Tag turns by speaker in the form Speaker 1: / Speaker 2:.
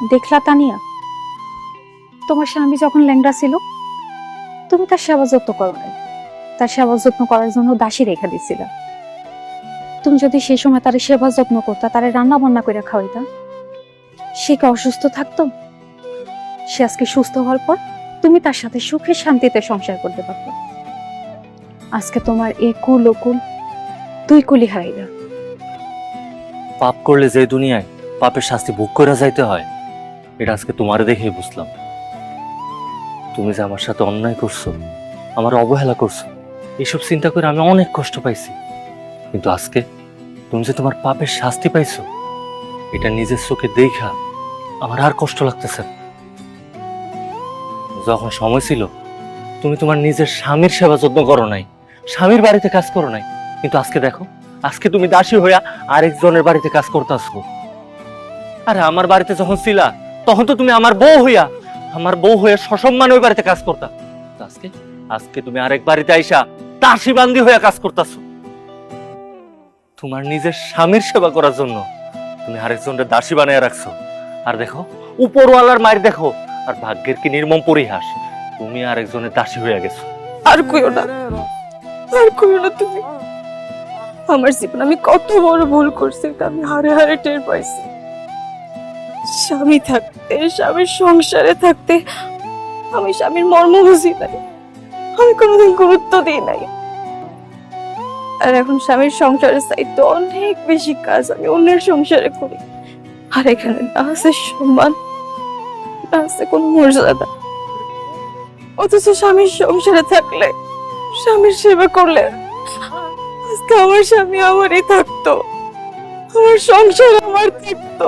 Speaker 1: দেখলা তানিয়া, তোমার স্বামী যখন ল্যাংড়া ছিল তুমি তার সেবা যত্ন করো নাই, তার সেবা যত্ন করার জন্য দাসী রেখে দিছিল। তুমি যদি সেই সময় তার সেবা যত্ন করতা, তারে রান্না বান্না করে খাওয়াইতা, সে কি অসুস্থ থাকতো? সে আজকে সুস্থ হওয়ার পর তুমি তার সাথে সুখে শান্তিতে সংসার করতে পারতো। আজকে তোমার এই কুল ও কুল দুই কুলি হারাইলা।
Speaker 2: পাপ করলে যে দুনিয়ায় পাপের শাস্তি ভোগ করে যাইতে হয়, এটা আজকে তোমারে দেখেই বুঝলাম। তুমি যে আমার সাথে অন্যায় করছো, আমার অবহেলা করছো, এসব চিন্তা করে আমি অনেক কষ্ট পাইছি। কিন্তু আজকে তুমি যে তোমার পাপের শাস্তি পাইছো, এটা নিজের চোখে দেখা আমার আর কষ্ট লাগতেছে না। যখন সময় ছিল তুমি তোমার নিজের স্বামীর সেবা যত্ন করো নাই, স্বামীর বাড়িতে কাজ করো নাই, কিন্তু আজকে দেখো, আজকে তুমি দাসী হইয়া আরেকজনের বাড়িতে কাজ করতেছো। আরে আমার বাড়িতে যখন ছিলা তখন তো তুমি আমার বউ হইয়া সসম্মান ওই বাড়িতে কাজ করতা। আজকে আজকে তুমি আরেক বাড়িতে আইসা দাসী বান্দি হইয়া কাজ করতেছো। তোমার নিজের স্বামীর সেবা করার জন্য তুমি আরেকজনের দাসী বানাইয়া রাখছো। আর দেখো, উপরওয়ালার মায়ের দেখো, আর ভাগ্যের কি নির্মম পরিহাস, তুমি আরেকজনের দাসী হইয়া গেছো।
Speaker 3: আর কইও না, আর কইও না তুমি। আমার জীবন আমি কত বড় ভুল করছি, এটা আমি হারে হারে টের পাইছি। স্বামী থাকতে, স্বামীর সংসারে থাকতে আমি স্বামীর মর্ম বুঝি নাই, আমি কোনোদিন গুরুত্ব দিই নাই। আর এখন স্বামীর সংসারের চাইতে অনেক বেশি কাজ আমি অন্যের সংসারে করি। আর এখানে না আছে সম্মান, না আছে কোন মর্যাদা। অথচ স্বামীর সংসারে থাকলে, স্বামীর সেবা করলে আজকে আমার স্বামী আমারই থাকতো, আমার সংসার আমার থাকতো।